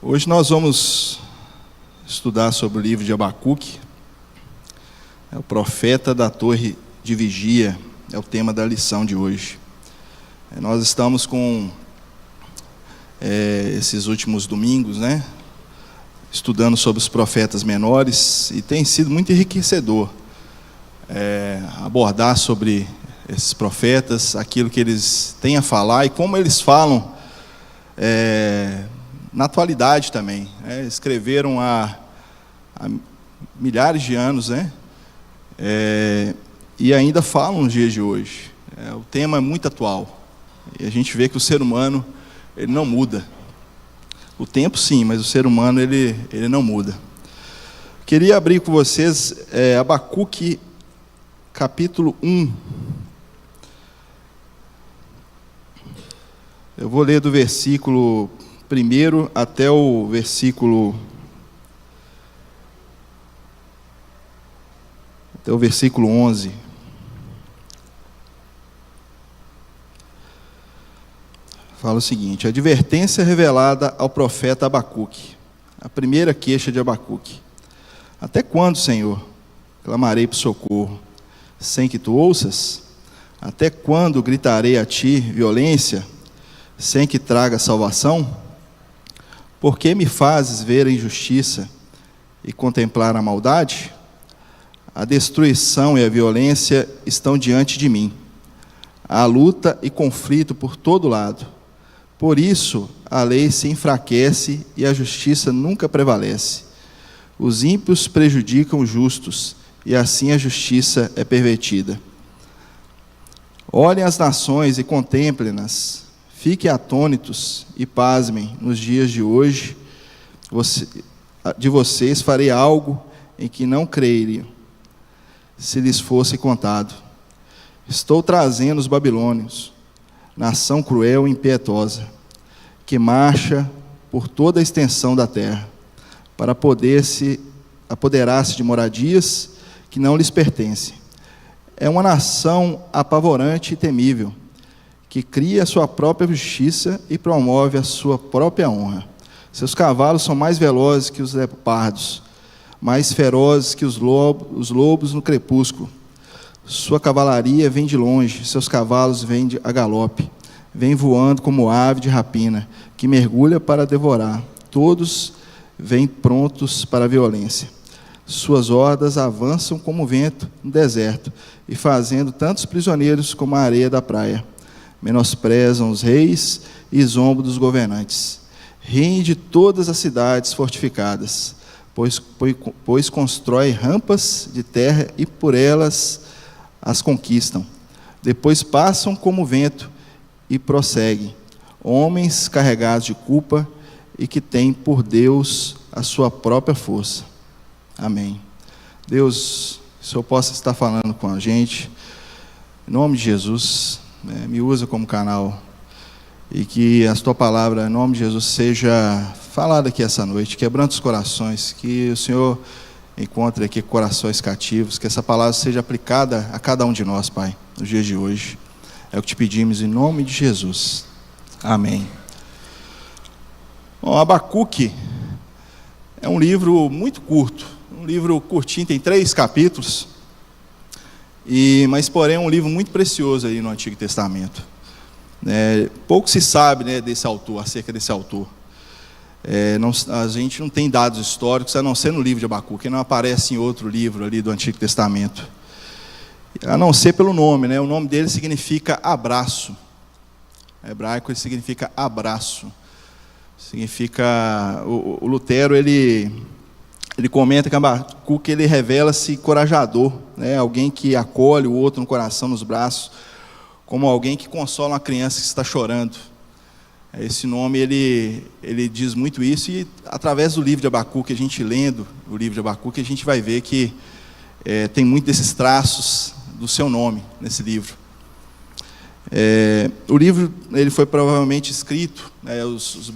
Hoje nós vamos estudar sobre o livro de Abacuque. É o profeta da torre de vigia, é o tema da lição de hoje. Nós estamos com esses últimos domingos, estudando sobre os profetas menores, e tem sido muito enriquecedor abordar sobre esses profetas, aquilo que eles têm a falar e como eles falam na atualidade também. Escreveram há milhares de anos, e ainda falam nos dias de hoje. O tema é muito atual, e a gente vê que o ser humano ele não muda. O tempo sim, mas o ser humano ele não muda. Queria abrir com vocês Abacuque capítulo 1. Eu vou ler do versículo 1 até o versículo 11. Fala o seguinte: advertência revelada ao profeta Abacuque. A primeira queixa de Abacuque. Até quando, Senhor, clamarei por socorro, sem que tu ouças? Até quando gritarei a ti violência, sem que traga salvação? Por que me fazes ver a injustiça e contemplar a maldade? A destruição e a violência estão diante de mim. Há luta e conflito por todo lado. Por isso, a lei se enfraquece e a justiça nunca prevalece. Os ímpios prejudicam os justos, e assim a justiça é pervertida. Olhem as nações e contemplem-nas. Fiquem atônitos e pasmem. Nos dias de hoje, de vocês farei algo em que não creiriam, se lhes fosse contado. Estou trazendo os babilônios, nação cruel e impietosa, que marcha por toda a extensão da terra, para apoderar-se de moradias que não lhes pertencem. É uma nação apavorante e temível, que cria a sua própria justiça e promove a sua própria honra. Seus cavalos são mais velozes que os leopardos, mais ferozes que os lobos no crepúsculo. Sua cavalaria vem de longe, seus cavalos vêm a galope, vêm voando como ave de rapina, que mergulha para devorar. Todos vêm prontos para a violência. Suas hordas avançam como o vento no deserto, e fazendo tantos prisioneiros como a areia da praia. Menosprezam os reis e zombam dos governantes. Riem de todas as cidades fortificadas, pois constrói rampas de terra e por elas as conquistam. Depois passam como vento e prosseguem. Homens carregados de culpa e que têm por Deus a sua própria força. Amém. Deus, que o Senhor possa estar falando com a gente, em nome de Jesus, me usa como canal, e que a tua palavra, em nome de Jesus, seja falada aqui essa noite, quebrando os corações, que o Senhor encontre aqui corações cativos, que essa palavra seja aplicada a cada um de nós, Pai, nos dias de hoje. É o que te pedimos em nome de Jesus. Amém. Bom, Abacuque é um livro muito curto, um livro curtinho, tem 3 capítulos, mas porém é um livro muito precioso aí no Antigo Testamento. Pouco se sabe desse autor, acerca desse autor. A gente não tem dados históricos, a não ser no livro de Abacuque, que não aparece em outro livro ali do Antigo Testamento, a não ser pelo nome, o nome dele significa abraço. Em hebraico ele significa abraço. Significa, o Lutero ele comenta que Abacuque ele revela-se encorajador, alguém que acolhe o outro no coração, nos braços, como alguém que consola uma criança que está chorando. Esse nome ele diz muito isso, e através do livro de Abacuque, a gente lendo o livro de Abacuque, a gente vai ver que tem muito desses traços do seu nome nesse livro. O livro ele foi provavelmente escrito, os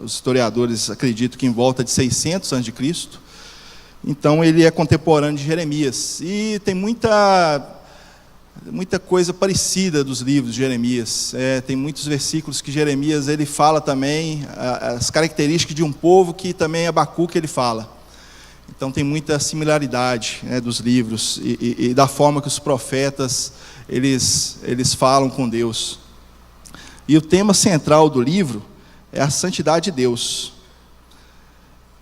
historiadores acreditam que em volta de 600 a.C., então ele é contemporâneo de Jeremias, e tem muita muita coisa parecida dos livros de Jeremias. Tem muitos versículos que Jeremias ele fala também, as características de um povo que também Abacuque ele fala. Então tem muita similaridade, né, dos livros e da forma que os profetas eles falam com Deus. E o tema central do livro é a santidade de Deus.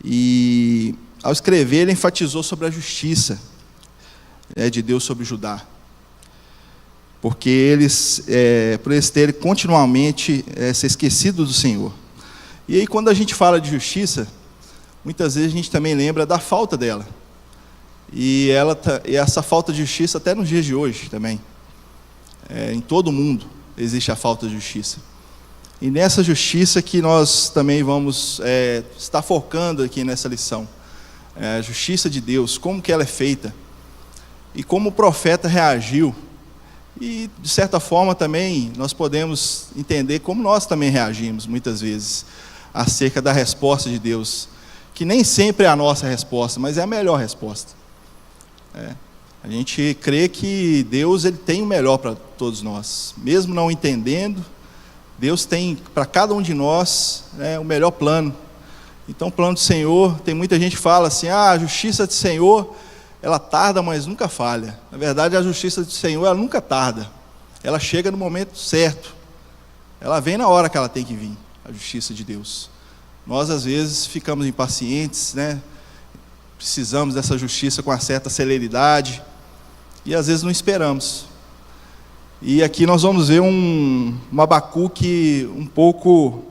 E ao escrever ele enfatizou sobre a justiça, de Deus sobre Judá. Porque por eles terem continuamente se esquecido do Senhor. E aí quando a gente fala de justiça, muitas vezes a gente também lembra da falta dela. E essa falta de justiça até nos dias de hoje também. Em todo o mundo existe a falta de justiça. E nessa justiça que nós também vamos estar focando aqui nessa lição. A justiça de Deus, como que ela é feita. E como o profeta reagiu. E de certa forma também nós podemos entender como nós também reagimos muitas vezes acerca da resposta de Deus. Que nem sempre é a nossa resposta, mas é a melhor resposta. A gente crê que Deus ele tem o melhor para todos nós. Mesmo não entendendo, Deus tem para cada um de nós o melhor plano. Então o plano do Senhor, tem muita gente que fala assim, a justiça do Senhor, ela tarda, mas nunca falha. Na verdade, a justiça do Senhor, ela nunca tarda. Ela chega no momento certo. Ela vem na hora que ela tem que vir, a justiça de Deus. Nós, às vezes, ficamos impacientes, né? Precisamos dessa justiça com uma certa celeridade, e às vezes não esperamos. E aqui nós vamos ver um Abacuque um pouco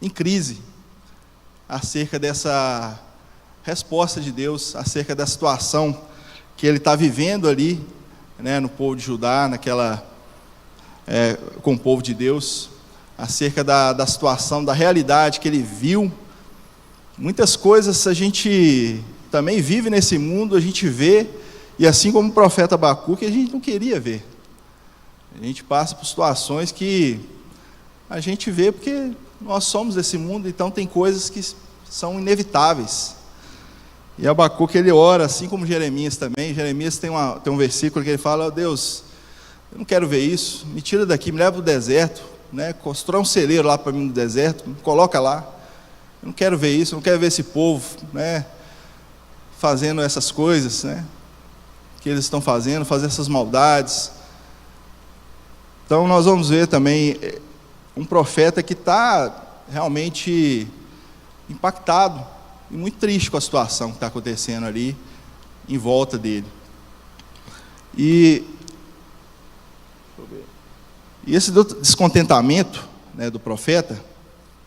em crise, acerca dessa resposta de Deus, acerca da situação que ele está vivendo ali, né, no povo de Judá, com o povo de Deus, acerca da situação, da realidade que ele viu. Muitas coisas a gente também vive nesse mundo, a gente vê, e assim como o profeta Abacuque, a gente não queria ver. A gente passa por situações que a gente vê porque nós somos desse mundo, então tem coisas que são inevitáveis. E Abacuque ele ora, assim como Jeremias também. Jeremias tem um versículo que ele fala, Deus, eu não quero ver isso, me tira daqui, me leva para o deserto, né? Constrói um celeiro lá para mim no deserto, me coloca lá. Eu não quero ver isso, eu não quero ver esse povo, né, fazendo essas coisas, né, que eles estão fazendo essas maldades. Então nós vamos ver também um profeta que está realmente impactado e muito triste com a situação que está acontecendo ali em volta dele. E esse descontentamento, né, do profeta,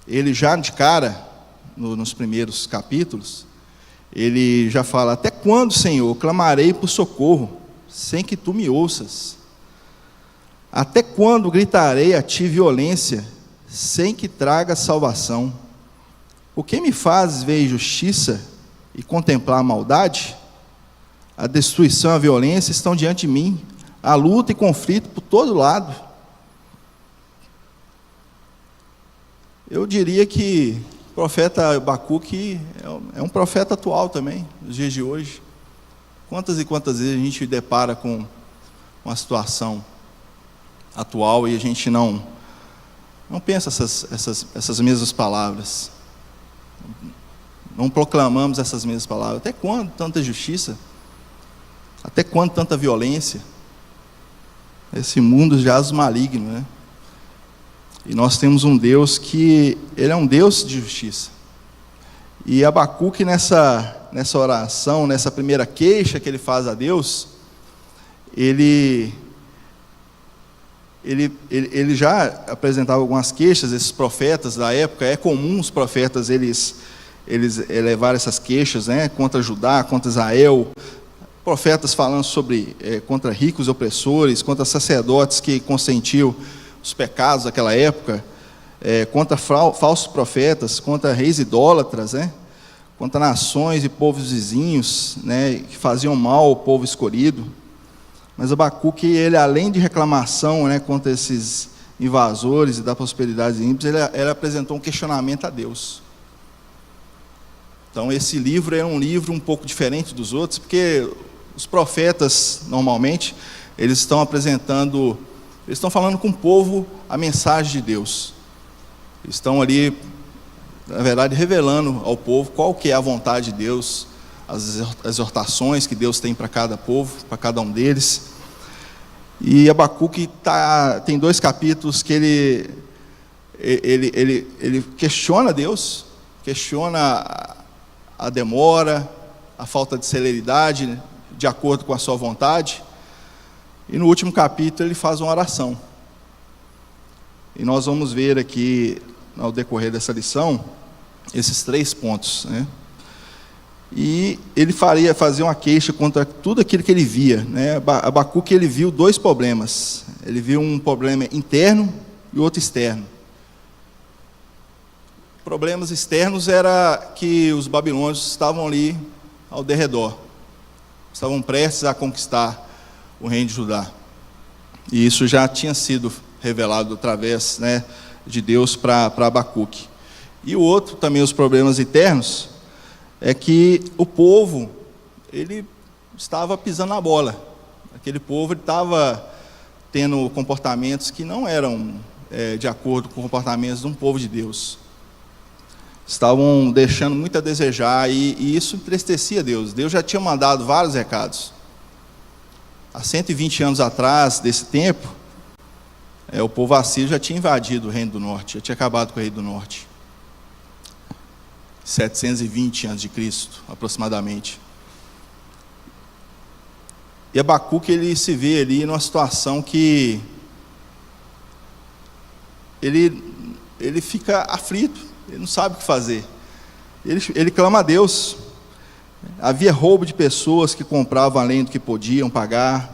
ele já de cara, nos primeiros capítulos, ele já fala, até quando, Senhor, clamarei por socorro, sem que tu me ouças? Até quando gritarei a ti violência, sem que traga salvação? O que me fazes ver injustiça e contemplar a maldade? A destruição e a violência estão diante de mim, a luta e conflito por todo lado. Eu diria que o profeta Abacuque é um profeta atual também, nos dias de hoje. Quantas e quantas vezes a gente depara com uma situação atual e a gente não pensa essas mesmas palavras. Não proclamamos essas mesmas palavras. Até quando tanta injustiça? Até quando tanta violência? Esse mundo jaz maligno, né? E nós temos um Deus que ele é um Deus de justiça. E Abacuque nessa oração, nessa primeira queixa que ele faz a Deus, ele já apresentava algumas queixas. Esses profetas da época, é comum os profetas eles elevarem essas queixas, né, contra Judá, contra Israel, profetas falando contra ricos opressores, contra sacerdotes que consentiam os pecados daquela época, contra falsos profetas, contra reis idólatras, né, contra nações e povos vizinhos, né, que faziam mal ao povo escolhido. Mas Abacuque, ele, além de reclamação, né, contra esses invasores e da prosperidade dos ímpios, ele apresentou um questionamento a Deus. Então esse livro é um livro um pouco diferente dos outros, porque os profetas, normalmente, eles estão falando com o povo a mensagem de Deus. Eles estão ali, na verdade, revelando ao povo qual que é a vontade de Deus, as exortações que Deus tem para cada povo, para cada um deles. E Abacuque tem 2 capítulos que ele questiona Deus, questiona a demora, a falta de celeridade, de acordo com a sua vontade. E no último capítulo ele faz uma oração. E nós vamos ver aqui, ao decorrer dessa lição, esses 3 pontos, né? E ele fazia uma queixa contra tudo aquilo que ele via, né? Abacuque, ele viu 2 problemas. Ele viu um problema interno e outro externo. Problemas externos era que os babilônios estavam ali ao derredor, estavam prestes a conquistar o reino de Judá. E isso já tinha sido revelado através, né, de Deus para Abacuque. E o outro, também os problemas internos, é que o povo, ele estava pisando na bola. Aquele povo, ele estava tendo comportamentos que não eram de acordo com comportamentos de um povo de Deus. Estavam deixando muito a desejar, e isso entristecia Deus. Deus já tinha mandado vários recados. Há 120 anos atrás, desse tempo, o povo assírio já tinha invadido o reino do norte, já tinha acabado com o reino do norte. 720 a.C., aproximadamente. E Abacuque, ele se vê ali numa situação que ele fica aflito, ele não sabe o que fazer. Ele clama a Deus. Havia roubo de pessoas que compravam além do que podiam pagar.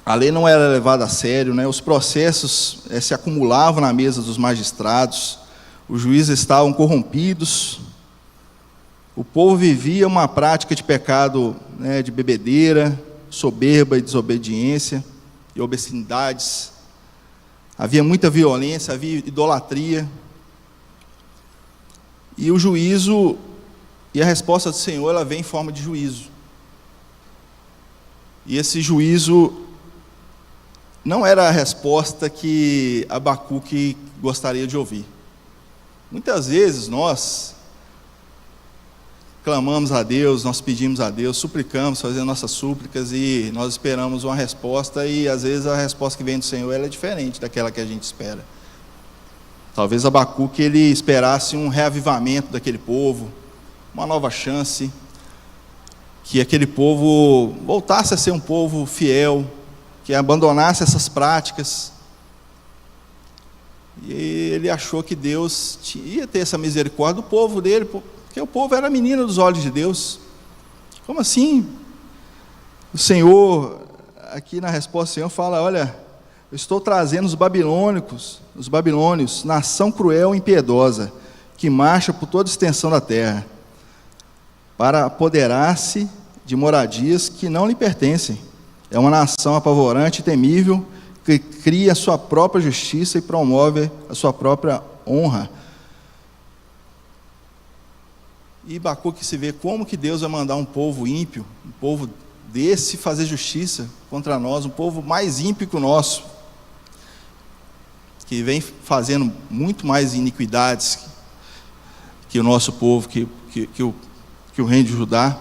A lei não era levada a sério, né? Os processos se acumulavam na mesa dos magistrados. Os juízes estavam corrompidos. O povo vivia uma prática de pecado, né, de bebedeira, soberba e desobediência e obscenidades. Havia muita violência, havia idolatria. E o juízo e a resposta do Senhor, ela vem em forma de juízo. E esse juízo não era a resposta que Abacuque gostaria de ouvir. Muitas vezes nós clamamos a Deus, nós pedimos a Deus, suplicamos, fazendo nossas súplicas, e nós esperamos uma resposta, e às vezes a resposta que vem do Senhor, ela é diferente daquela que a gente espera. Talvez Abacuque, ele esperasse um reavivamento daquele povo, uma nova chance, que aquele povo voltasse a ser um povo fiel, que abandonasse essas práticas. E ele achou que Deus ia ter essa misericórdia do povo dele, porque o povo era menino dos olhos de Deus. Como assim? O Senhor, aqui na resposta do Senhor, fala: olha, eu estou trazendo os babilônios, nação cruel e impiedosa, que marcha por toda a extensão da terra, para apoderar-se de moradias que não lhe pertencem. É uma nação apavorante e temível, que cria a sua própria justiça e promove a sua própria honra. E Abacuque se vê como que Deus vai mandar um povo ímpio, um povo desse fazer justiça contra nós, um povo mais ímpio que o nosso, que vem fazendo muito mais iniquidades que o nosso povo, que o reino de Judá.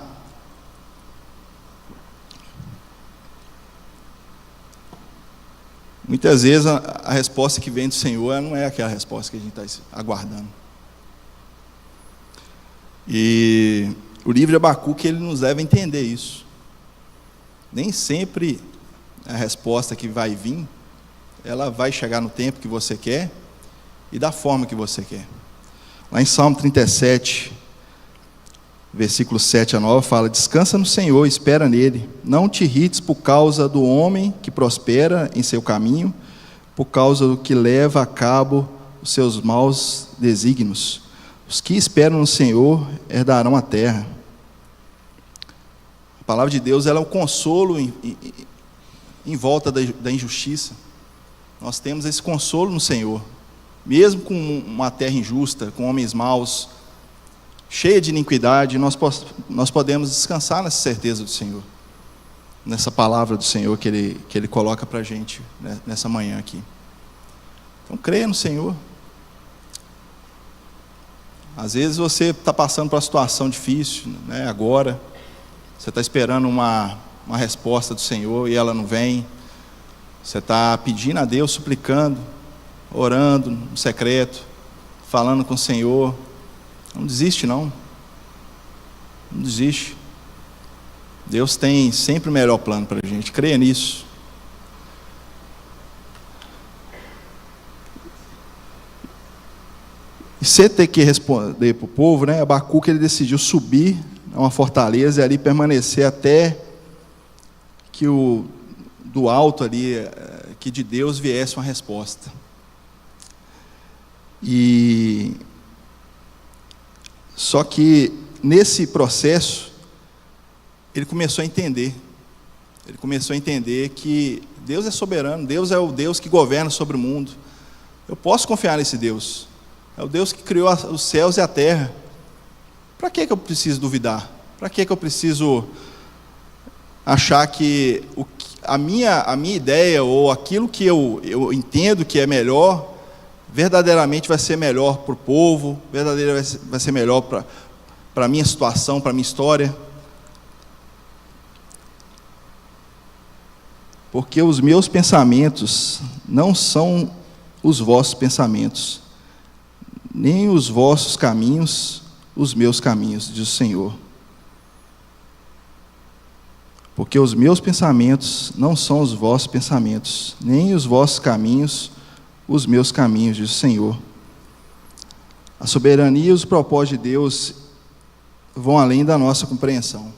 Muitas vezes a resposta que vem do Senhor não é aquela resposta que a gente está aguardando. E o livro de Abacuque, ele nos leva a entender isso. Nem sempre a resposta que vai vir, ela vai chegar no tempo que você quer e da forma que você quer. Lá em Salmo 37, versículo 7 a 9, fala: descansa no Senhor, espera nele, não te irrites por causa do homem que prospera em seu caminho, por causa do que leva a cabo os seus maus desígnios. Os que esperam no Senhor herdarão a terra. A palavra de Deus, ela é um consolo em volta da injustiça. Nós temos esse consolo no Senhor, mesmo com uma terra injusta, com homens maus, cheia de iniquidade, nós podemos descansar nessa certeza do Senhor. nessa palavra do Senhor que Ele coloca para a gente, né, nessa manhã aqui. Então, creia no Senhor. Às vezes você está passando por uma situação difícil, né, agora. Você está esperando uma resposta do Senhor e ela não vem. Você está pedindo a Deus, suplicando, orando no secreto, falando com o Senhor. Não desiste, não. Não desiste. Deus tem sempre o melhor plano para a gente. Creia nisso. E você ter que responder para o povo, né? Abacuque, ele decidiu subir a uma fortaleza e ali permanecer até que do alto ali, que de Deus viesse uma resposta. Só que nesse processo ele começou a entender. Ele começou a entender que Deus é soberano, Deus é o Deus que governa sobre o mundo. Eu posso confiar nesse Deus. É o Deus que criou os céus e a terra. Para que eu preciso duvidar? Para que eu preciso achar que a minha ideia ou aquilo que eu entendo que é melhor, verdadeiramente vai ser melhor para o povo, verdadeiramente vai ser melhor para a minha situação, para a minha história? Porque os meus pensamentos não são os vossos pensamentos, nem os vossos caminhos, os meus caminhos, diz o Senhor. Porque os meus pensamentos não são os vossos pensamentos, nem os vossos caminhos, os meus caminhos, diz o Senhor. A soberania e os propósitos de Deus vão além da nossa compreensão.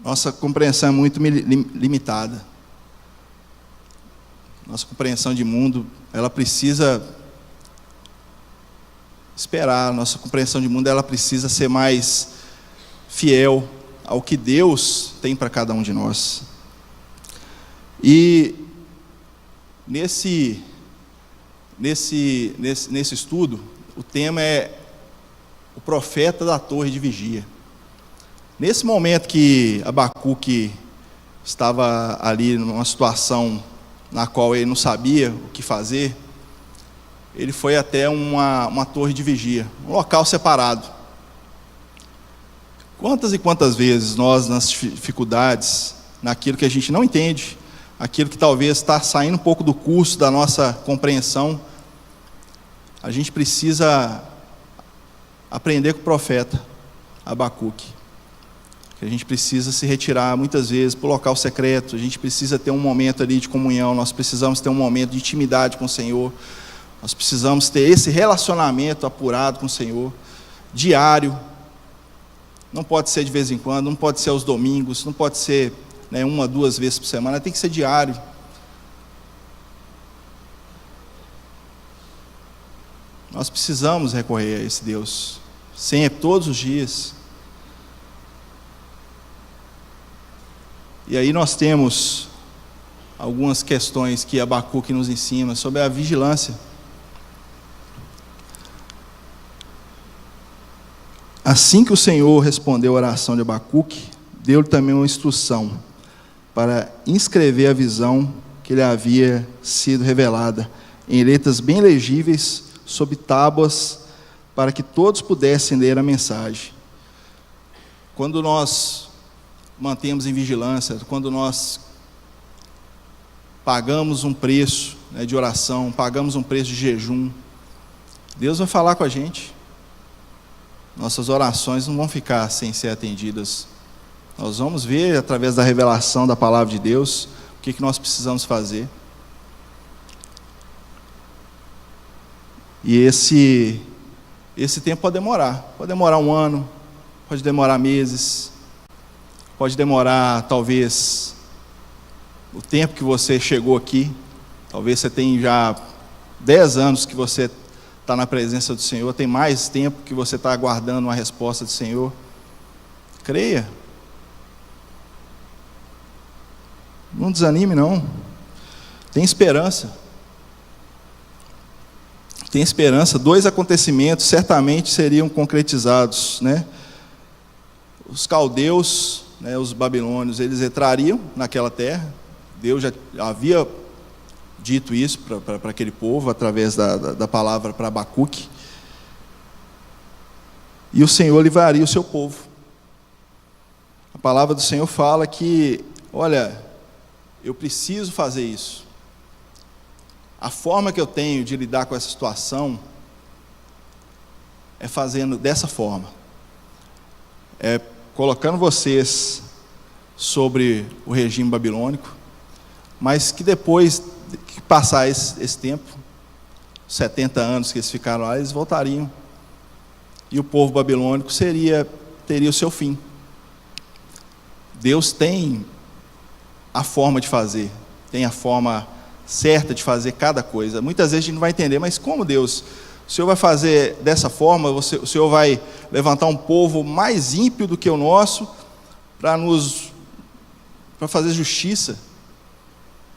Nossa compreensão é muito limitada. Nossa compreensão de mundo, ela precisa esperar. Nossa compreensão de mundo, ela precisa ser mais fiel ao que Deus tem para cada um de nós. E nesse estudo, o tema é o profeta da torre de vigia. Nesse momento que Abacuque estava ali numa situação na qual ele não sabia o que fazer, ele foi até uma torre de vigia, um local separado. Quantas e quantas vezes nós, nas dificuldades, naquilo que a gente não entende, aquilo que talvez está saindo um pouco do curso da nossa compreensão, a gente precisa aprender com o profeta Abacuque. Que a gente precisa se retirar muitas vezes para o local secreto, a gente precisa ter um momento ali de comunhão, nós precisamos ter um momento de intimidade com o Senhor, nós precisamos ter esse relacionamento apurado com o Senhor, diário. Não pode ser de vez em quando, não pode ser aos domingos, não pode ser, né, 1 ou 2 vezes por semana, tem que ser diário. Nós precisamos recorrer a esse Deus, sempre, todos os dias. E aí nós temos algumas questões que Abacuque nos ensina sobre a vigilância. Assim que o Senhor respondeu a oração de Abacuque, deu-lhe também uma instrução para inscrever a visão que lhe havia sido revelada em letras bem legíveis sobre tábuas, para que todos pudessem ler a mensagem. Quando nós mantemos em vigilância, quando nós pagamos um preço, né, de oração, pagamos um preço de jejum, Deus vai falar com a gente. Nossas orações não vão ficar sem ser atendidas. Nós vamos ver, através da revelação da palavra de Deus, o que nós precisamos fazer. E esse tempo pode demorar 1 ano, pode demorar meses, pode demorar talvez o tempo que você chegou aqui. Talvez você tenha já 10 anos que você está na presença do Senhor, tem mais tempo que você está aguardando uma resposta do Senhor. Creia. Não desanime, não. Tem esperança. Tem esperança. 2 acontecimentos certamente seriam concretizados, né? Os caldeus, né, os babilônios, eles entrariam naquela terra. Deus já havia dito isso para aquele povo, através da palavra para Abacuque. E o Senhor livraria o seu povo. A palavra do Senhor fala que, olha, eu preciso fazer isso. A forma que eu tenho de lidar com essa situação é fazendo dessa forma. É colocando vocês sobre o regime babilônico, mas que depois que passar esse tempo, 70 anos que eles ficaram lá, eles voltariam. E o povo babilônico teria o seu fim. Deus tem a forma de fazer, tem a forma certa de fazer cada coisa. Muitas vezes a gente não vai entender, mas como Deus? O Senhor vai fazer dessa forma? O Senhor vai levantar um povo mais ímpio do que o nosso para fazer justiça?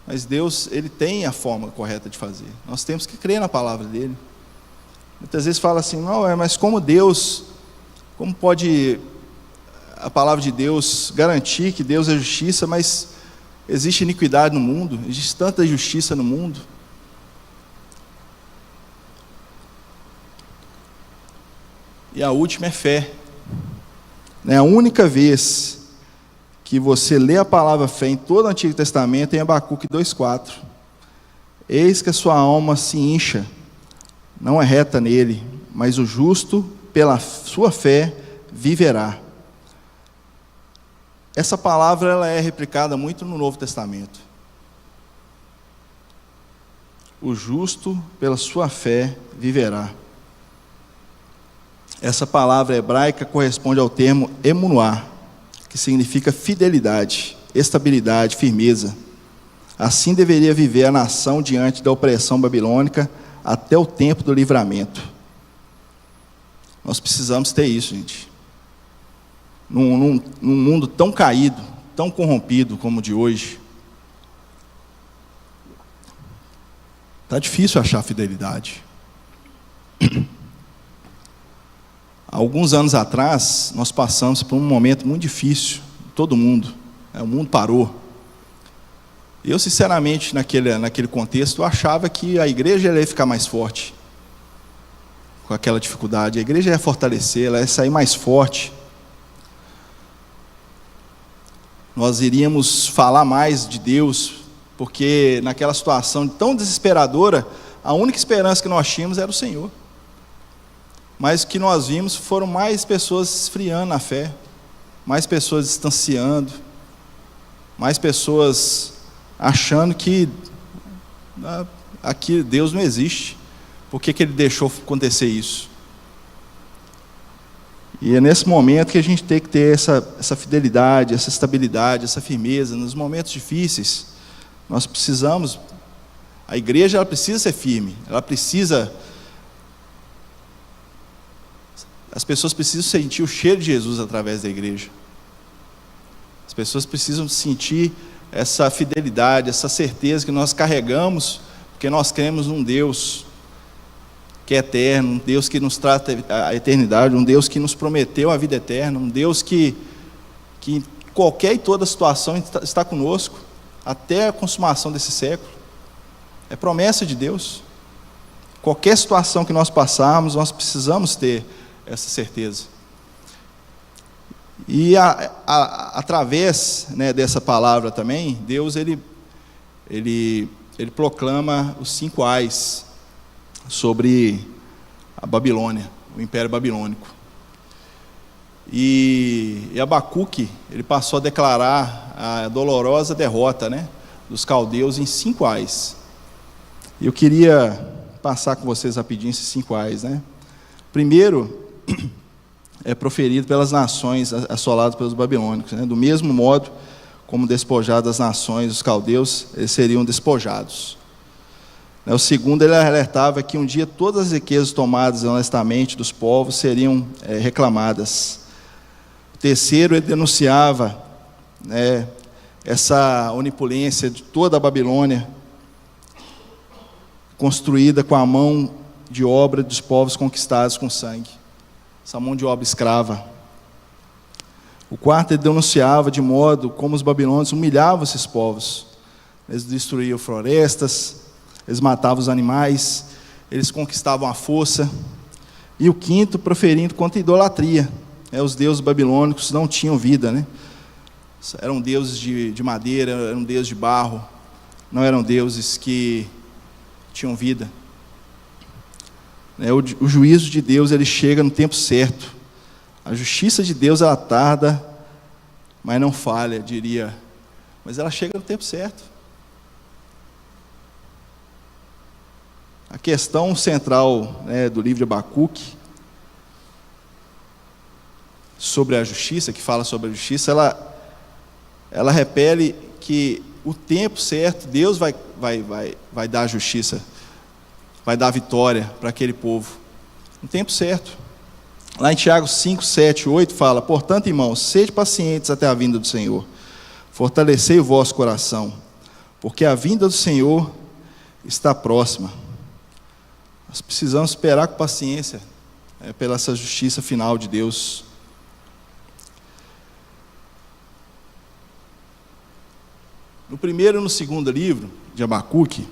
Mas Deus, Ele tem a forma correta de fazer. Nós temos que crer na palavra dEle. Muitas vezes fala assim, não, mas como pode a palavra de Deus garantir que Deus é justiça, mas existe iniquidade no mundo, existe tanta injustiça no mundo. E a última é fé. A única vez que você lê a palavra fé em todo o Antigo Testamento é em Abacuque 2,4. Eis que a sua alma se incha, não é reta nele, mas o justo, pela sua fé, viverá. Essa palavra ela é replicada muito no Novo Testamento. O justo, pela sua fé, viverá. Essa palavra hebraica corresponde ao termo emunuá, que significa fidelidade, estabilidade, firmeza. Assim deveria viver a nação diante da opressão babilônica até o tempo do livramento. Nós precisamos ter isso, gente. Num mundo tão caído, tão corrompido como o de hoje, está difícil achar fidelidade. Alguns anos atrás, nós passamos por um momento muito difícil, todo mundo, o mundo parou. Eu, sinceramente, naquele contexto, eu achava que a igreja ia ficar mais forte com aquela dificuldade. A igreja ia fortalecer, ela ia sair mais forte. Nós iríamos falar mais de Deus, porque naquela situação tão desesperadora, a única esperança que nós tínhamos era o Senhor. Mas o que nós vimos foram mais pessoas esfriando na fé, mais pessoas distanciando, mais pessoas achando que aqui Deus não existe. Por que Ele deixou acontecer isso? E é nesse momento que a gente tem que ter essa fidelidade, essa estabilidade, essa firmeza. Nos momentos difíceis, nós precisamos, a igreja ela precisa ser firme, as pessoas precisam sentir o cheiro de Jesus através da igreja. As pessoas precisam sentir essa fidelidade, essa certeza que nós carregamos, porque nós cremos num Deus que é eterno, um Deus que nos trata a eternidade, um Deus que nos prometeu a vida eterna, um Deus que em qualquer e toda situação está conosco, até a consumação desse século. É promessa de Deus. Qualquer situação que nós passarmos, nós precisamos ter essa certeza. E através, dessa palavra também, Deus ele proclama os 5 ais sobre a Babilônia, o Império Babilônico. E Abacuque, ele passou a declarar a dolorosa derrota, dos caldeus em 5 ais. E eu queria passar com vocês rapidinho esses 5 ais, Primeiro, é proferido pelas nações assoladas pelos babilônicos, do mesmo modo como despojadas as nações, os caldeus, eles seriam despojados. O segundo, ele alertava que um dia todas as riquezas tomadas honestamente dos povos seriam reclamadas. O terceiro, ele denunciava essa onipulência de toda a Babilônia, construída com a mão de obra dos povos conquistados com sangue. Essa mão de obra escrava. O quarto, ele denunciava de modo como os babilônios humilhavam esses povos. Eles destruíam florestas, eles matavam os animais, eles conquistavam a força. E o quinto, proferindo contra a idolatria. Os deuses babilônicos não tinham vida, né? Eram deuses de madeira, eram deuses de barro, não eram deuses que tinham vida. O juízo de Deus, ele chega no tempo certo. A justiça de Deus, ela tarda, mas não falha, diria. Mas ela chega no tempo certo. A questão central, do livro de Abacuque, sobre a justiça, que fala sobre a justiça, ela repele que o tempo certo, Deus vai dar a justiça, vai dar a vitória para aquele povo. No tempo certo. Lá em Tiago 5, 7, 8 fala: portanto, irmãos, sede pacientes até a vinda do Senhor. Fortalecei o vosso coração, porque a vinda do Senhor está próxima. Nós precisamos esperar com paciência pela essa justiça final de Deus. No primeiro e no segundo livro de Abacuque,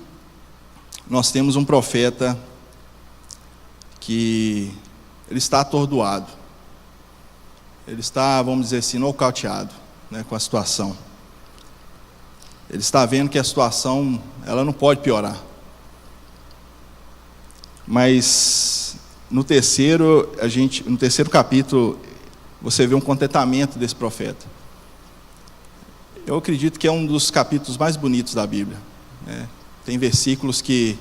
nós temos um profeta que ele está atordoado. Ele está, vamos dizer assim, nocauteado, com a situação. Ele está vendo que a situação, ela não pode piorar. Mas no terceiro capítulo, você vê um contentamento desse profeta. Eu acredito que é um dos capítulos mais bonitos da Bíblia. Tem versículos que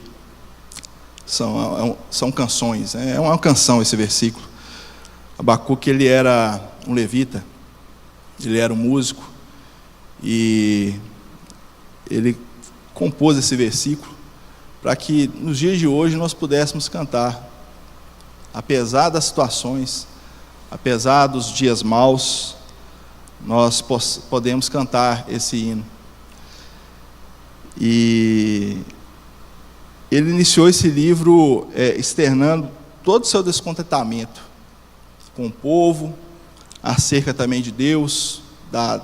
são canções. É uma canção esse versículo. Abacuque, ele era um levita, ele era um músico, e ele compôs esse versículo para que nos dias de hoje nós pudéssemos cantar, apesar das situações, apesar dos dias maus, nós podemos cantar esse hino. E ele iniciou esse livro externando todo o seu descontentamento com o povo, acerca também de Deus, da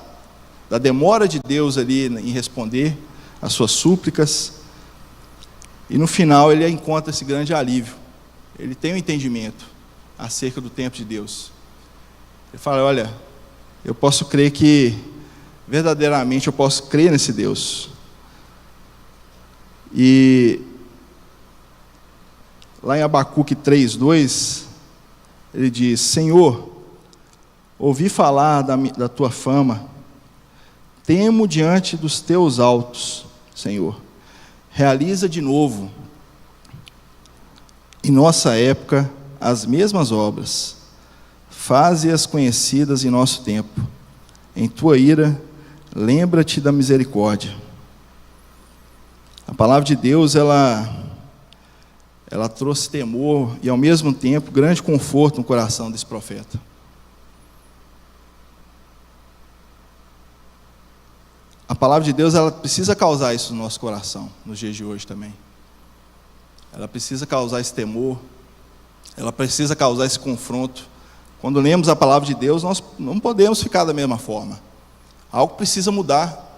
demora de Deus ali em responder às suas súplicas. E no final ele encontra esse grande alívio. Ele tem um entendimento acerca do tempo de Deus. Ele fala: olha, eu posso crer que, verdadeiramente, eu posso crer nesse Deus. E lá em Abacuque 3:2, ele diz: Senhor, ouvi falar da tua fama, temo diante dos teus altos, Senhor. Realiza de novo, em nossa época, as mesmas obras. Faze-as conhecidas em nosso tempo. Em tua ira, lembra-te da misericórdia. A palavra de Deus, ela trouxe temor e, ao mesmo tempo, grande conforto no coração desse profeta. A palavra de Deus, ela precisa causar isso no nosso coração, nos dias de hoje também. Ela precisa causar esse temor, ela precisa causar esse confronto. Quando lemos a palavra de Deus, nós não podemos ficar da mesma forma. Algo precisa mudar.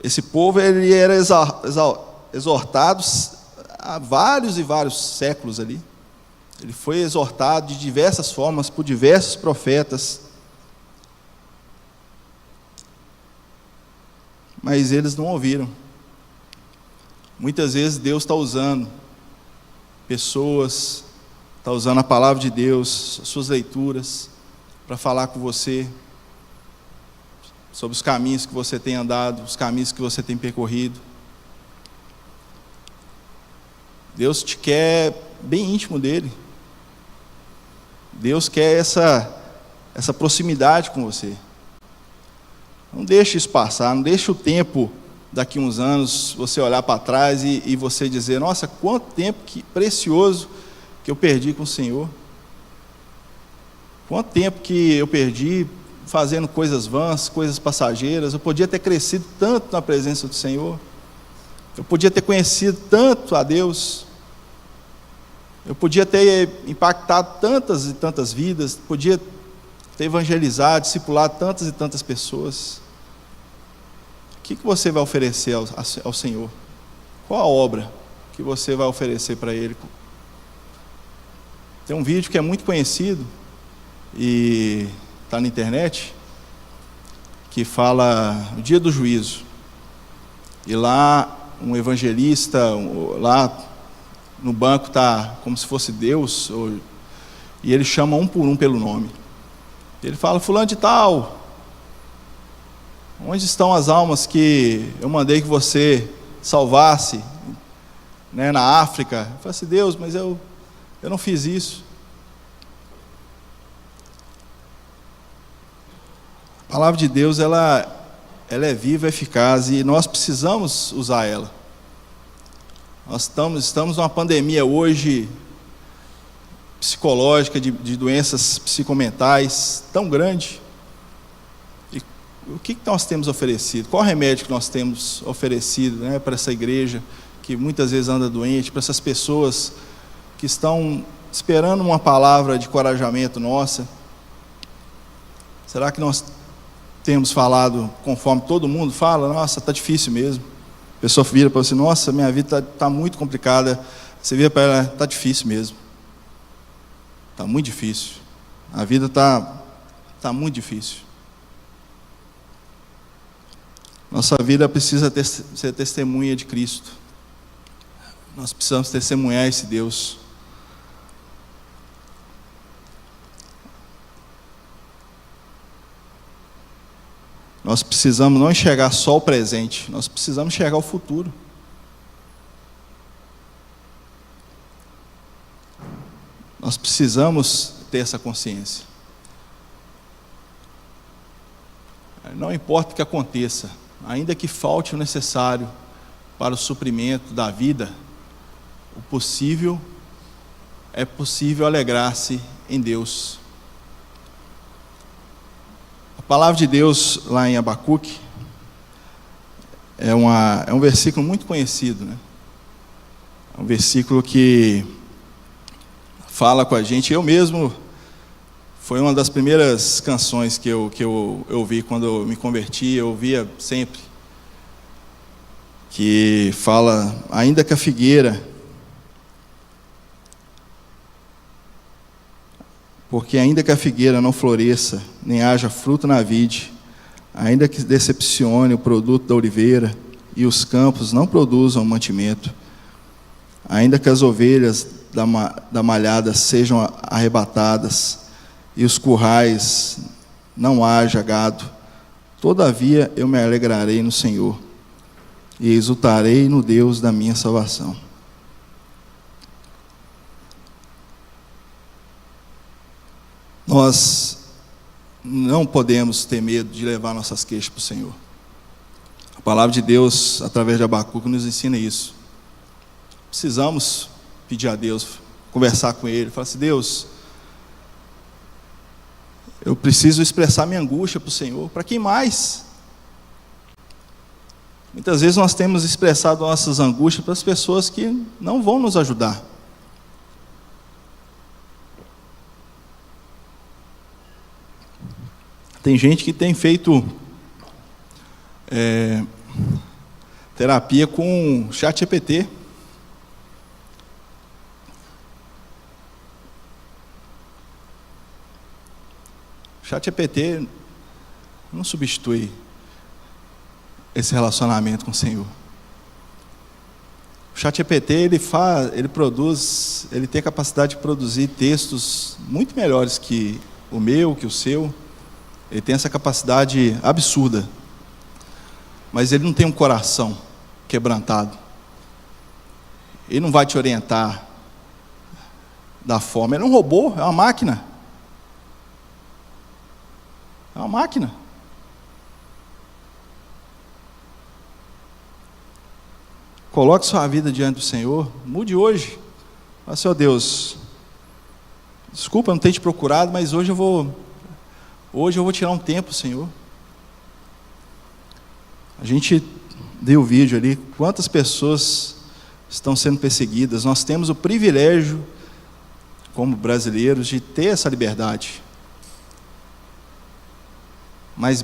Esse povo, ele era exortado há vários e vários séculos ali. Ele foi exortado de diversas formas por diversos profetas. Mas eles não ouviram. Muitas vezes Deus está usando pessoas, está usando a palavra de Deus, as suas leituras, para falar com você sobre os caminhos que você tem andado, os caminhos que você tem percorrido. Deus te quer bem íntimo dele. Deus quer essa proximidade com você. Não deixe isso passar, não deixe o tempo, daqui uns anos, você olhar para trás e você dizer: nossa, quanto tempo precioso que eu perdi com o Senhor. Quanto tempo que eu perdi fazendo coisas vãs, coisas passageiras. Eu podia ter crescido tanto na presença do Senhor. Eu podia ter conhecido tanto a Deus. Eu podia ter impactado tantas e tantas vidas. Podia ter evangelizado, discipulado tantas e tantas pessoas. O que você vai oferecer ao Senhor? Qual a obra que você vai oferecer para Ele? Tem um vídeo que é muito conhecido e está na internet, que fala o dia do juízo. E lá um evangelista, lá no banco está como se fosse Deus, e ele chama um por um pelo nome. Ele fala: fulano de tal, onde estão as almas que eu mandei que você salvasse, né, na África? Eu falo assim: Deus, mas eu não fiz isso. A palavra de Deus, ela é viva, eficaz, e nós precisamos usar ela. Nós estamos numa pandemia hoje psicológica, de doenças psicomentais tão grande. E o que nós temos oferecido? Qual remédio que nós temos oferecido, né, para essa igreja que muitas vezes anda doente, para essas pessoas que estão esperando uma palavra de encorajamento nossa? Será que nós temos falado conforme todo mundo fala? Nossa, está difícil mesmo. A pessoa vira para você: nossa, minha vida está muito complicada. Você vira para ela: está difícil mesmo. Está muito difícil. A vida está muito difícil. Nossa vida precisa ser testemunha de Cristo. Nós precisamos testemunhar esse Deus. Nós precisamos não enxergar só o presente, nós precisamos enxergar o futuro. Nós precisamos ter essa consciência. Não importa o que aconteça, ainda que falte o necessário para o suprimento da vida, é possível alegrar-se em Deus. A palavra de Deus lá em Abacuque é um versículo muito conhecido, né? É um versículo que fala com a gente. Eu mesmo, foi uma das primeiras canções que eu ouvi quando eu me converti. Eu ouvia sempre, que fala: ainda que a figueira, porque ainda que a figueira não floresça, nem haja fruto na vide, ainda que decepcione o produto da oliveira, e os campos não produzam mantimento, ainda que as ovelhas da malhada sejam arrebatadas, e os currais não haja gado, todavia eu me alegrarei no Senhor, e exultarei no Deus da minha salvação. Nós não podemos ter medo de levar nossas queixas para o Senhor. A palavra de Deus, através de Abacuque, nos ensina isso. Precisamos pedir a Deus, conversar com Ele, falar assim: Deus, eu preciso expressar minha angústia para o Senhor. Para quem mais? Muitas vezes nós temos expressado nossas angústias para as pessoas que não vão nos ajudar. Tem gente que tem feito terapia com ChatGPT. ChatGPT não substitui esse relacionamento com o Senhor. O ChatGPT, ele tem a capacidade de produzir textos muito melhores que o meu, que o seu. Ele tem essa capacidade absurda, mas ele não tem um coração quebrantado. Ele não vai te orientar da forma. Ele é um robô, é uma máquina. É uma máquina. Coloque sua vida diante do Senhor, mude hoje. Fala: Senhor Deus, desculpa não ter te procurado, mas hoje eu vou tirar um tempo, Senhor. A gente deu o vídeo ali, quantas pessoas estão sendo perseguidas. Nós temos o privilégio, como brasileiros, de ter essa liberdade. mas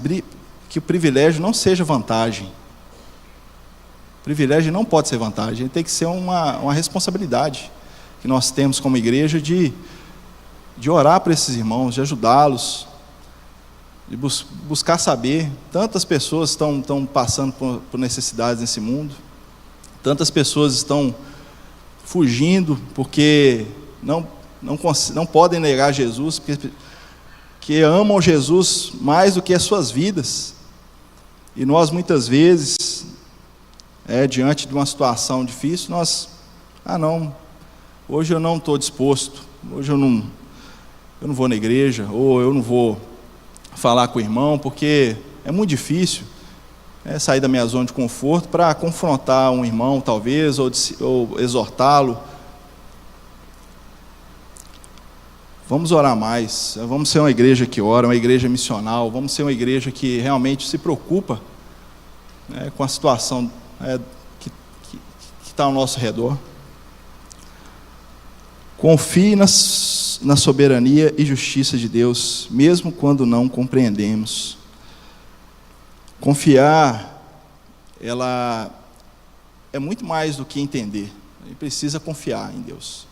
que o privilégio não seja vantagem. O privilégio não pode ser vantagem, ele tem que ser uma responsabilidade que nós temos como igreja de orar por esses irmãos, de ajudá-los, de buscar saber. Tantas pessoas estão passando por necessidades nesse mundo, tantas pessoas estão fugindo porque não podem negar Jesus, porque amam Jesus mais do que as suas vidas. E nós muitas vezes, diante de uma situação difícil, não, hoje eu não estou disposto, hoje eu não vou na igreja, ou eu não vou falar com o irmão, porque é muito difícil sair da minha zona de conforto para confrontar um irmão, talvez, ou exortá-lo. Vamos orar mais, vamos ser uma igreja que ora, uma igreja missional, vamos ser uma igreja que realmente se preocupa com a situação que está ao nosso redor. Confie na soberania e justiça de Deus, mesmo quando não compreendemos. Confiar, ela é muito mais do que entender. A gente precisa confiar em Deus.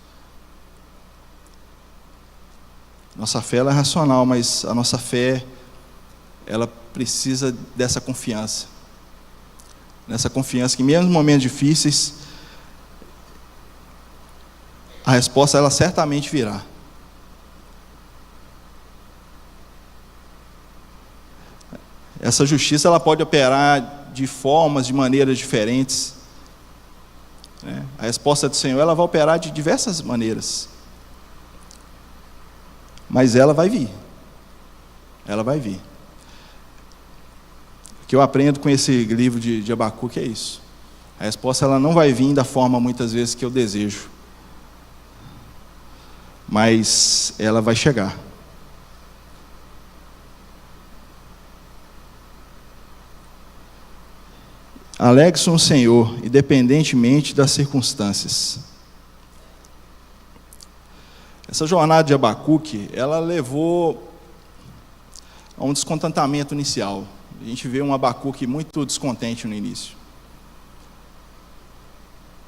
Nossa fé ela é racional, mas a nossa fé, ela precisa dessa confiança. Nessa confiança que mesmo em momentos difíceis, a resposta ela certamente virá. Essa justiça ela pode operar de formas, de maneiras diferentes. A resposta do Senhor ela vai operar de diversas maneiras. Mas ela vai vir. Ela vai vir. O que eu aprendo com esse livro de Abacuque é isso. A resposta ela não vai vir da forma muitas vezes que eu desejo. Mas ela vai chegar. Alegre-se no Senhor, independentemente das circunstâncias. Essa jornada de Abacuque, ela levou a um descontentamento inicial. A gente vê um Abacuque muito descontente no início.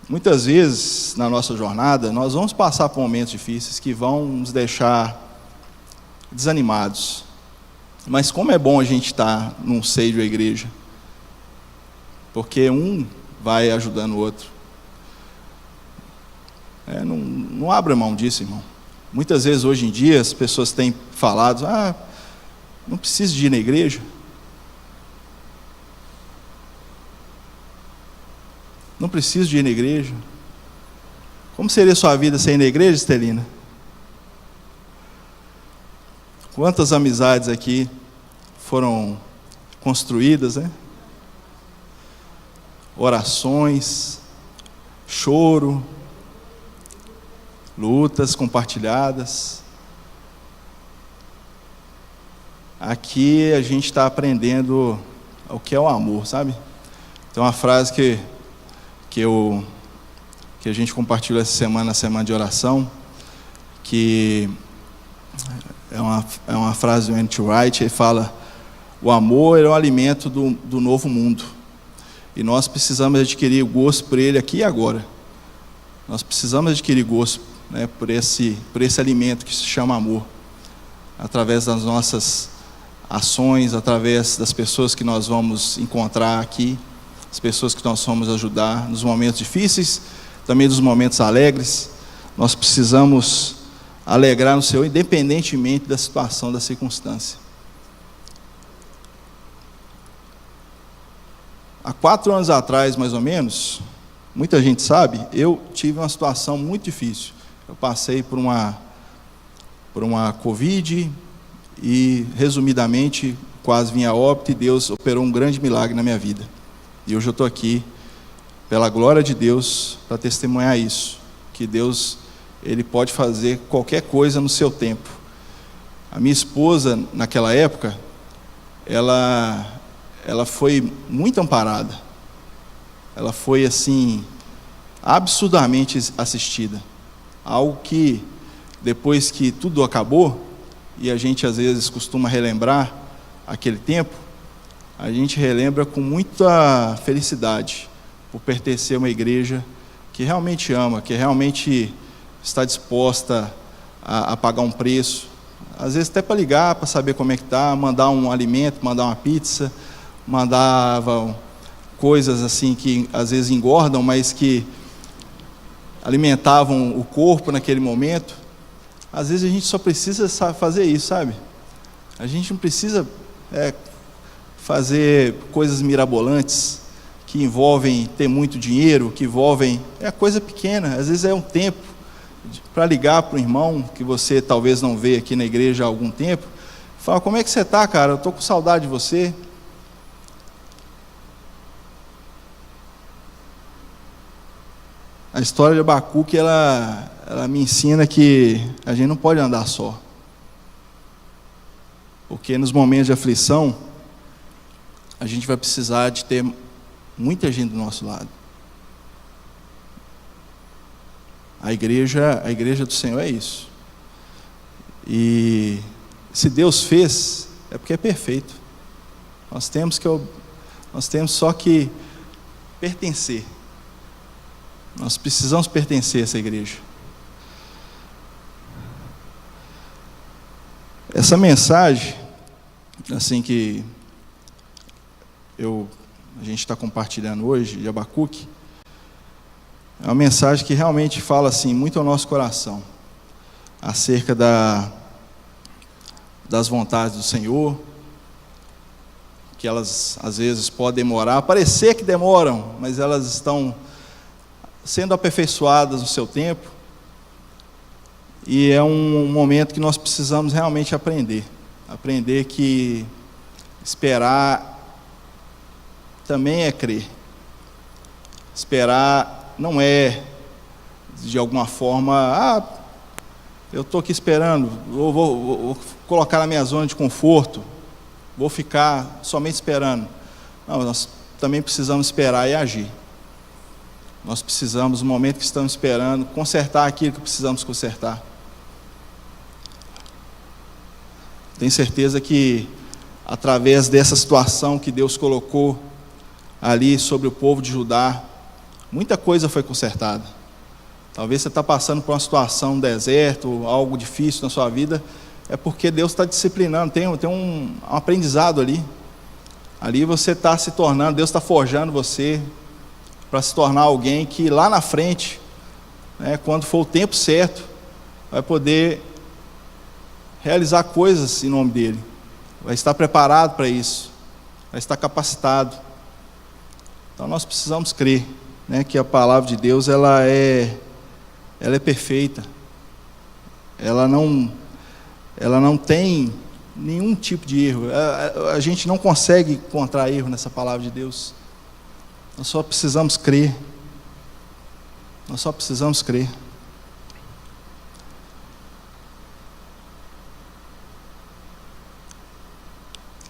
Muitas vezes, na nossa jornada, nós vamos passar por momentos difíceis que vão nos deixar desanimados. Mas como é bom a gente estar num seio da igreja, porque um vai ajudando o outro. Não abra mão disso, irmão. Muitas vezes, hoje em dia, as pessoas têm falado, não preciso de ir na igreja. Não preciso de ir na igreja. Como seria a sua vida sem ir na igreja, Estelina? Quantas amizades aqui foram construídas, né? Orações, choro, lutas compartilhadas. Aqui a gente está aprendendo o que é o amor, sabe? Tem uma frase que a gente compartilhou essa semana, na semana de oração, que é uma frase do N.T. Wright. Ele fala: o amor é o alimento do novo mundo. E nós precisamos adquirir gosto por ele aqui e agora. Nós precisamos adquirir gosto, por esse alimento que se chama amor, através das nossas ações, através das pessoas que nós vamos encontrar aqui, as pessoas que nós vamos ajudar nos momentos difíceis, também nos momentos alegres. Nós precisamos alegrar no Senhor, independentemente da situação, da circunstância. Há 4 anos atrás, mais ou menos, muita gente sabe, eu tive uma situação muito difícil. Eu passei por uma Covid e, resumidamente, quase vim a óbito, e Deus operou um grande milagre na minha vida. E hoje eu estou aqui, pela glória de Deus, para testemunhar isso, que Deus, Ele pode fazer qualquer coisa no seu tempo. A minha esposa, naquela época, ela foi muito amparada. Ela foi, assim, absurdamente assistida. Algo que, depois que tudo acabou, e a gente às vezes costuma relembrar aquele tempo, a gente relembra com muita felicidade por pertencer a uma igreja que realmente ama, que realmente está disposta a pagar um preço, às vezes até para ligar, para saber como é que está, mandar um alimento, mandar uma pizza, mandava coisas assim que às vezes engordam, mas que alimentavam o corpo naquele momento. Às vezes a gente só precisa fazer isso, sabe? A gente não precisa fazer coisas mirabolantes que envolvem ter muito dinheiro, que envolvem coisa pequena. Às vezes é um tempo para ligar para um irmão que você talvez não vê aqui na igreja há algum tempo, fala: como é que você está, cara? Eu estou com saudade de você. A história de Abacuque, ela me ensina que a gente não pode andar só, porque nos momentos de aflição a gente vai precisar de ter muita gente do nosso lado. A igreja do Senhor é isso. E se Deus fez, é porque é perfeito. Nós temos só que pertencer. Nós precisamos pertencer a essa igreja. Essa mensagem, assim que a gente está compartilhando hoje, de Abacuque, é uma mensagem que realmente fala assim, muito ao nosso coração, acerca das vontades do Senhor, que elas às vezes podem demorar, parecer que demoram, mas elas estão sendo aperfeiçoadas no seu tempo, e é um momento que nós precisamos realmente aprender que esperar também é crer. Esperar não é, de alguma forma, eu estou aqui esperando, vou colocar na minha zona de conforto, vou ficar somente esperando. Não, nós também precisamos esperar e agir. Nós precisamos, no momento que estamos esperando, consertar aquilo que precisamos consertar. Tenho certeza que, através dessa situação que Deus colocou ali sobre o povo de Judá, muita coisa foi consertada. Talvez você está passando por uma situação, um deserto, algo difícil na sua vida, é porque Deus está disciplinando, tem um aprendizado ali. Ali você está se tornando, Deus está forjando você para se tornar alguém que lá na frente, quando for o tempo certo, vai poder realizar coisas em nome dEle. Vai estar preparado para isso, vai estar capacitado. Então nós precisamos crer, que a palavra de Deus ela é perfeita. Ela não tem nenhum tipo de erro. A gente não consegue encontrar erro nessa palavra de Deus. Nós só precisamos crer. Nós só precisamos crer.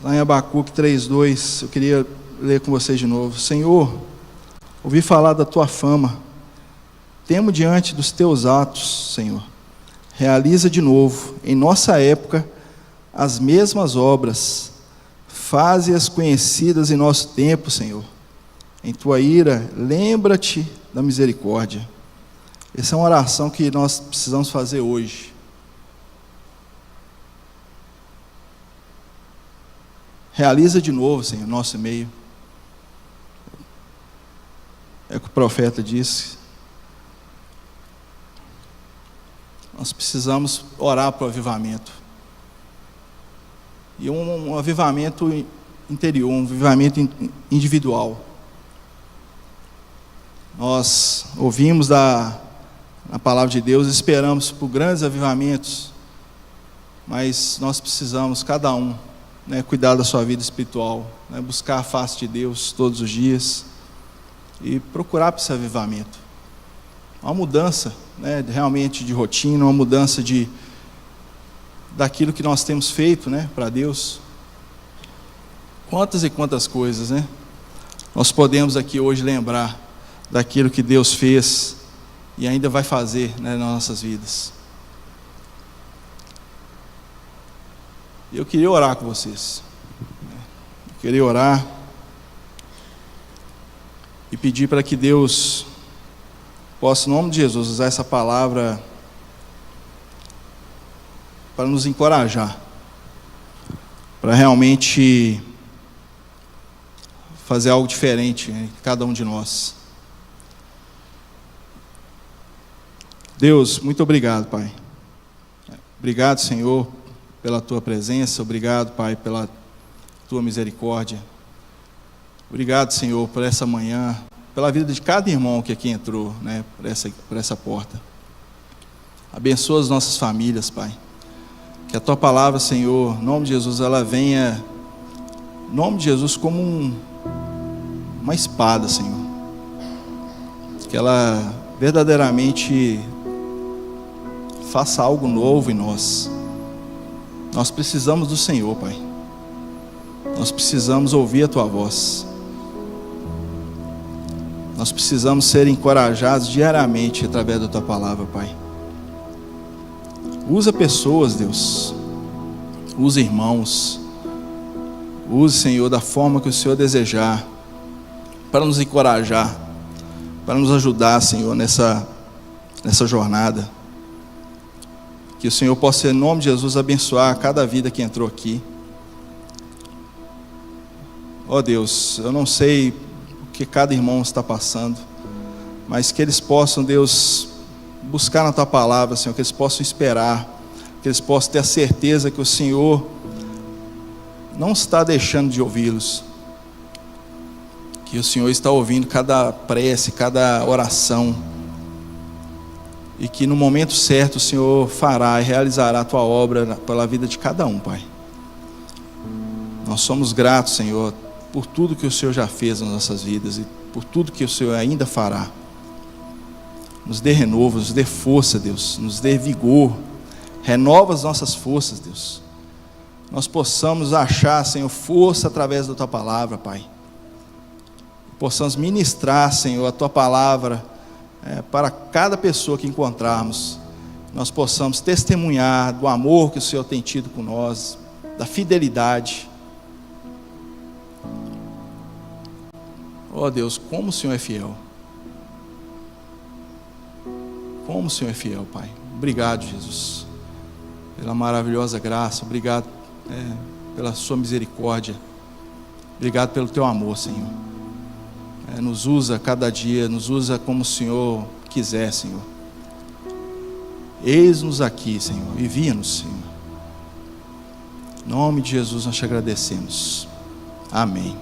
Lá em Abacuque 3:2, eu queria ler com vocês de novo. Senhor, ouvi falar da tua fama, temo diante dos teus atos, Senhor. Realiza de novo, em nossa época, as mesmas obras, faze-as conhecidas em nosso tempo, Senhor. Em tua ira, lembra-te da misericórdia. Essa é uma oração que nós precisamos fazer hoje. Realiza de novo, Senhor, nosso meio. É o que o profeta disse. Nós precisamos orar para o avivamento. E um avivamento interior, um avivamento individual. Nós ouvimos na palavra de Deus, esperamos por grandes avivamentos, mas nós precisamos, cada um, cuidar da sua vida espiritual, buscar a face de Deus todos os dias e procurar por esse avivamento. Uma mudança, realmente de rotina, uma mudança daquilo que nós temos feito, para Deus. Quantas e quantas coisas, nós podemos aqui hoje lembrar daquilo que Deus fez e ainda vai fazer, nas nossas vidas. Eu queria orar com vocês. queria orar e pedir para que Deus possa, em nome de Jesus, usar essa palavra para nos encorajar, para realmente fazer algo diferente em cada um de nós. Deus, muito obrigado, Pai. Obrigado, Senhor, pela Tua presença. Obrigado, Pai, pela Tua misericórdia. Obrigado, Senhor, por essa manhã, pela vida de cada irmão que aqui entrou, né, por essa porta. Abençoa as nossas famílias, Pai. Que a Tua palavra, Senhor, em nome de Jesus, ela venha, em nome de Jesus, como uma espada, Senhor. Que ela verdadeiramente faça algo novo em nós. Nós precisamos do Senhor, Pai. Nós precisamos ouvir a Tua voz. Nós precisamos ser encorajados diariamente através da Tua palavra, Pai. Usa pessoas, Deus. Usa irmãos. Use, Senhor, da forma que o Senhor desejar, para nos encorajar, para nos ajudar, Senhor, nessa jornada. Que o Senhor possa, em nome de Jesus, abençoar cada vida que entrou aqui. Ó Deus, eu não sei o que cada irmão está passando, mas que eles possam, Deus, buscar na Tua palavra, Senhor, que eles possam esperar, que eles possam ter a certeza que o Senhor não está deixando de ouvi-los, que o Senhor está ouvindo cada prece, cada oração, e que no momento certo o Senhor fará e realizará a Tua obra pela vida de cada um, Pai. Nós somos gratos, Senhor, por tudo que o Senhor já fez nas nossas vidas e por tudo que o Senhor ainda fará. Nos dê renovo, nos dê força, Deus, nos dê vigor, renova as nossas forças, Deus. Nós possamos achar, Senhor, força através da Tua palavra, Pai. Possamos ministrar, Senhor, a Tua palavra para cada pessoa que encontrarmos. Nós possamos testemunhar do amor que o Senhor tem tido com nós, da fidelidade. Ó Deus, como o Senhor é fiel. Como o Senhor é fiel, Pai. Obrigado, Jesus, pela maravilhosa graça. Obrigado pela Sua misericórdia. Obrigado pelo Teu amor, Senhor. Nos usa cada dia, nos usa como o Senhor quiser, Senhor. Eis-nos aqui, Senhor, envia-nos, Senhor. Em nome de Jesus nós te agradecemos. Amém.